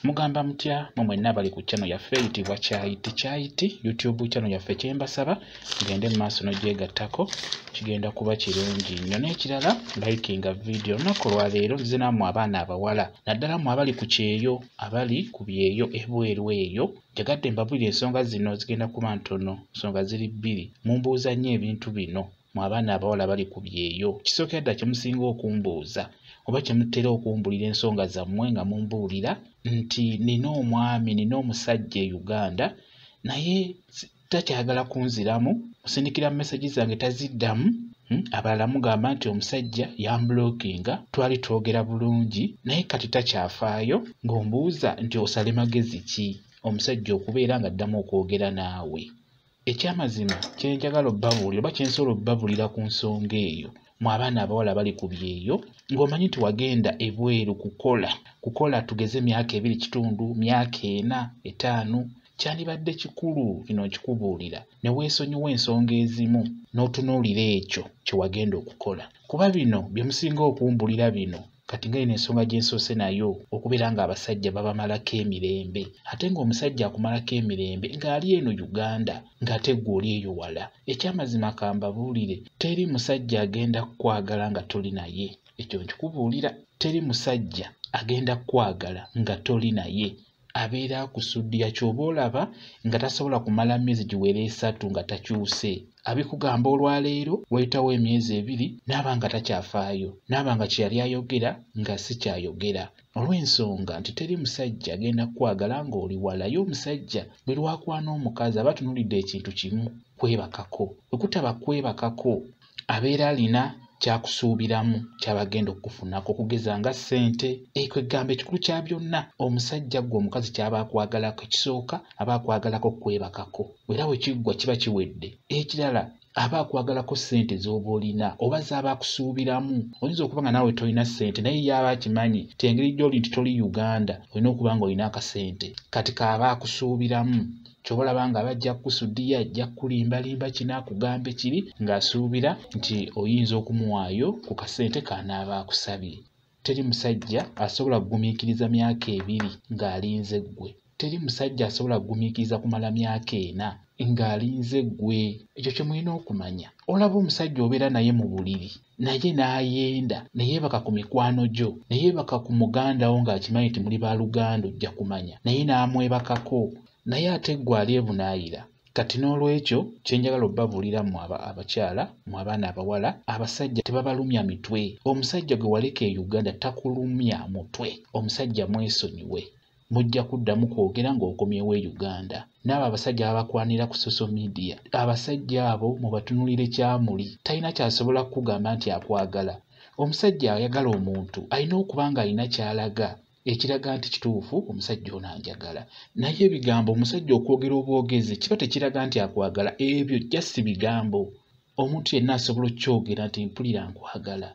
Mugamba mutya mwenna abali ku channel yaffe eyitibwa Kyayiti YouTube channel yaffe kyembasaba ngende mu maaso n'ogyegattako kigenda kuba kirungi nnyo. N'ekirala likinga video olunaku lwaleero nze nammwe abaana abawala naddala mmwe abali ku Kyeyo abali ku byeyo ebweru eyo njagadde mbabuulira ensonga zino zigenda kuba ntono, ensonga ziri bbiri. Mumbuuza nnyo ebintu bino mu abaana abawala bali ku byeyo. Kisookera ddala kye musinga okumbuuza oba kye mutera okumbulira ensonga zammwe nga mumbuulira nti nina omwami nina omusajja e Uganda naye takyagala kunziramu, musindikira message zange taziddamu. Abalala mugamba nti omusajja yamblockinga, twali twogera bulungi naye kati takyafaayo, ng'ombuuza nti osale magezi ki omusajja okubeera ng'addamu okwogera naawe. Ekyamazima kye njagala obbabuulira oba kye nsobola obbabuulira ku nsonga eyo mu abaana abawala bali ku byeyo ng'omanyi nti wagenda ebweru kukola tugeze myaka 2 kitundu, myaka 4, 5, kyandibadde kikulu kino nkikubuulira ne weesonyiwa ensonga ezimu n'otunuulira ekyo kye wagenda okukola. Kuba bino bye musinga okumbulira bino kati nga ino ensonga gye nsoose nayo okubeera ng'abasajja babamalako emirembe, ate ng'omusajja akumalako emirembe ng'ali eno Uganda ng'ate ggwe oli eyo wala. Ekyamazima kambabuulire, teri musajja agenda kukwagala nga toli naye. Ekyo nkikubuulira, teri musajja agenda kukwagala nga toli naye. Abeera akusuddiya ky'oba olaba nga tasobola kumala myezi giwera 3 nga takyuse. Abikugamba olwaleero wayitawo emyezi 2 n'aba nga takyafaayo, n'aba nga kye yali ayogera nga si kyayogera. Olw'ensonga nti teri musajja agenda kukwagala ng'oli wala. Ye omusajja bwe lwakwana omukazi aba atunuulidde ekintu kimu, kwebakako. Bwe kutaba kwebakako abeera alina kyakusuubiramu kyabagenda okufunako okugeza nga ssente. Ekwegamba ekikulu kya byonna omusajja gwe omukazi kyaba akwagalako ekisooka aba akwagalako kwebakako, era bwe kiggwa kiba kiwedde. Ekirala aba akwagalako ssente z'oba olina oba z'aba akusuubiramu. Oyinza okuba nga naawe tolina ssente naye yaba akimanyi tengeri gy'oli nti toli Uganda olina okuba nga olina akasente, kati kaaba akusuubiramu. Ky'oba olaba nga bajja kukusuddiya ajja kulimbalimba kinaakugamba ekiri ng'asuubira nti oyinza okumuwaayo ku kasente kanaaba akusabye. Teri musajja asobola kugumiikiriza myaka 2 ng'alinze ggwe. Teri musajja asobola kugumiikiriza kumala myaka 4 ng'alinze ggwe. Ekyo kye mulina okumanya. Olaba omusajja obeera naye mu buliri naye n'ayenda ne yeebaka ku mikwano gyo, ne yeebaka ku muganda wo ng'akimanyi nti muli baaluganda ojja kumanya, naye n'amwebakako naye ate ggwe alyebunaayira. Kati n'olwekyo kye njagala obbabuulira mu abakyala mu abaana abawala, abasajja tebabalumya mitwe. Omusajja gwe waleka e Uganda takulumya mutwe. Omusajja mwesonyiwe, mujja kuddamu kwogera ng'okomyewo e Uganda. N'abo abasajja babakwanira ku social media, abasajja abo mubatunuulire kyamuli. Talina kyasobola kukugamba nti akwagala. Omusajja ayagala omuntu alina okuba ng'alina ky'alaga ekiraga nti kituufu omusajja ono anjagala. Naye ebigambo omusajja okwogera obwogezi kiba tekiraga nti akwagala. Ebyo just bigambo. Omuntu yenna asobola okukyogera nti mpulira nkwagala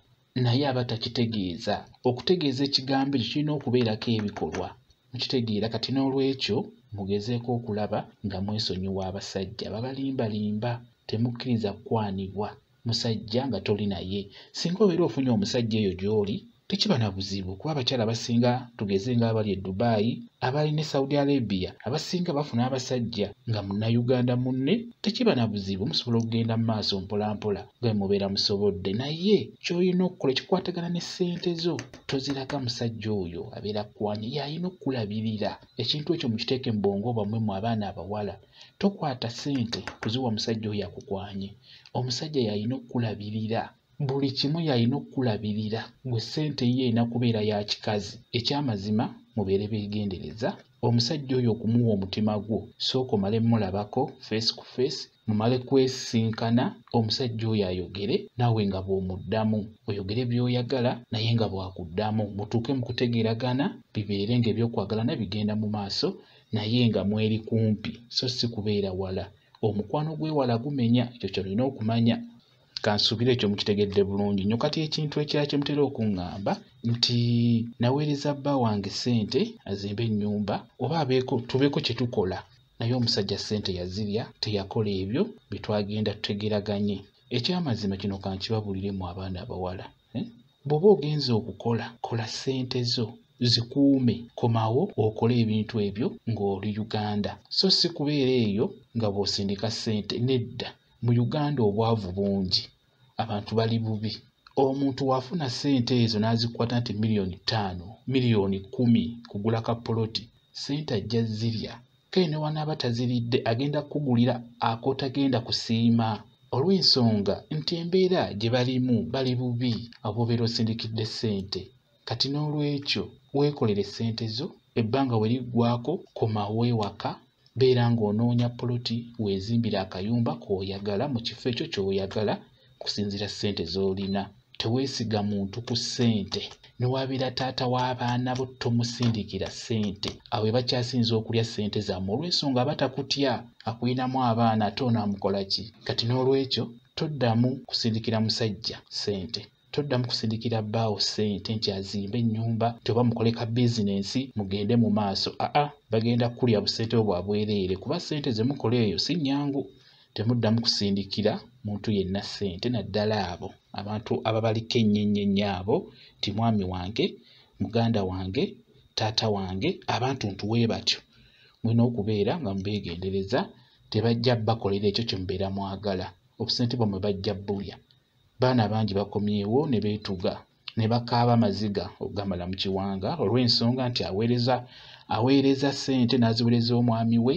naye aba takitegeeza. Okutegeeza ekigambo ekyo kirina okubeerako ebikolwa. Mukitegeera. Kati n'olwekyo mugezeeko okulaba nga mwesonyiwa abasajja babalimbalimba. Temukkiriza kukwanibwa musajja nga toli naye. Singa obeera ofunye omusajja eyo gy'oli tekiba na buzibu, kuba abakyala abasinga tugeze nga abali e Dubai, abali ne Saudi Arabia, abasinga bafuna abasajja nga munnayuganda munne. Tekiba na buzibu, musobola okugenda mu maaso mpolampola nga mubeera musobodde. Naye ky'olina okukola ekikwatagana ne ssente zo, toziraga musajja oyo abeera kwanye, y'alina okukulabirira. Ekintu ekyo mukiteeke mu bwongo bwammwe mu abaana abawala. Tokwata ssente kuziwa musajja oyo akukwanye. Omusajja y'alina okukulabirira. Buli kimu y'alina okukulabirira. Gwe ssente ye erina kubeera ya kikazi. Ekyamazima mubeere beegendereza. Omusajja oyo okumuwa omutima gwo, sooka omale mulabako face ku face, mumale kwesinkana, omusajja oyo ayogere naawe nga bw'omuddamu. Oyogere by'oyagala naye nga bw'akuddamu. Mutuuke mu kutegeeragana, bibeere ng'ebyokwagalana bigenda mu maaso naye nga mweri kumpi so si kubeera wala. Omukwano gw'ewala gumenya. Ekyo ky'olina okumanya. Kansuubire ekyo mukitegedde bulungi nnyo. Kati ekintu ekirala kye mutera okuŋŋamba nti naweereza bba wange ssente azimbe ennyumba oba tubeeko kye tukola, naye omusajja ssente yazirya, teyakola ebyo bye twagenda tutegeraganye. Ekyamazima kino kankibabuulire mu abaana abawala. Bw'oba ogenze okukola, kola ssente zo. zikuume komawo okole ebintu ebyo ng'oli Uganda. So si kubeera eyo nga bw'osindika ssente. Nedda, mu Uganda obwavu bungi, abantu bali bubi. Omuntu wafuna ssente ezo n'azikwata nti miliyoni 5, miliyoni 10 kugula kapoloti, ssente ajja zirya. Kale ne wanaaba taziridde agenda kukugulira akotagenda kusiima. Olw'ensonga nti embeera gye balimu bali bubi abobeera osindikidde ssente. Kati n'olwekyo weekolere ssente zo, ebbanga we liggwako komawo ewaka, beera ng'onoonya poloti weezimbira akayumba k'oyagala mu kifo ekyo ky'oyagala kusinziira ssente z'olina. Teweesiga muntu ku ssente. Ne wabeera taata w'abaana bo tomusindikira ssente. Awo bakyasinza okulya ssente zammwe olw'ensonga abatakutya, akuyinamu abaana ate onaamukola ki? Kati n'olwekyo toddamu kusindikira musajja ssente. Toddamu kusindikira bbaawo ssente nti azimbe ennyumba, toba mukole ka bizinensi mugende mu maaso. Bagenda kulya busente bwa bwereere kuba ssente ze mukola eyo si nnyangu. Temuddamu kusindikira muntu yenna ssente, naddala abo abantu ababaliko ennyennyenya abo nti mwami wange, muganda wange, taata wange, abantu ntuwe batyo. Mulina okubeera nga mubeegendereza, tebajja bakolera ekyo kye mubeera mwagala. Obusente bwammwe bajja bulya. Baana bangi bakomyewo ne beetuga ne bakaaba amaziga okugamala mu kiwanga olw'ensonga nti aweereza ssente n'aziweereza omwami we,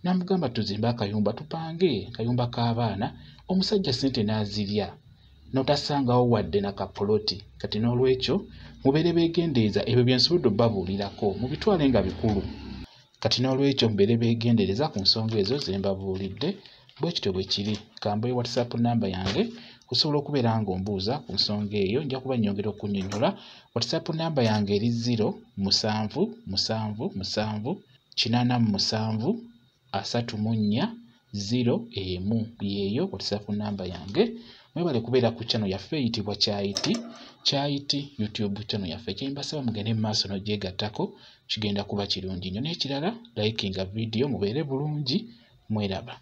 n'amugamba tuzimbe akayumba tupange, kayumba k'abaana, omusajja ssente n'azirya n'otasangawo wadde na kapoloti. Kati n'olwekyo mubeere beegendereza, ebyo bye nsobodde obbabuulirako mubitwale nga bikulu. Kati n'olwekyo mubeere beegendereza ku nsonga ezo ze mbabuulidde. Bwe kityo bwe kiri. Kambaye WhatsApp namba yange kusobola okubeera ng'ombuuza ku nsonga eyo, nja kuba nnyongera okunnyonnyola. WhatsApp namba yange eri 077873401 yeeyo WhatsApp namba yange. Mwebale kubeera ku channel yaffe eyitibwa Kyayiti YouTube channel yaffe. Kyembasaba mugende mu maaso n'ogyegattako, kigenda kuba kirungi nnyo. N'ekirala likinga video mubeere bulungi, mweraba.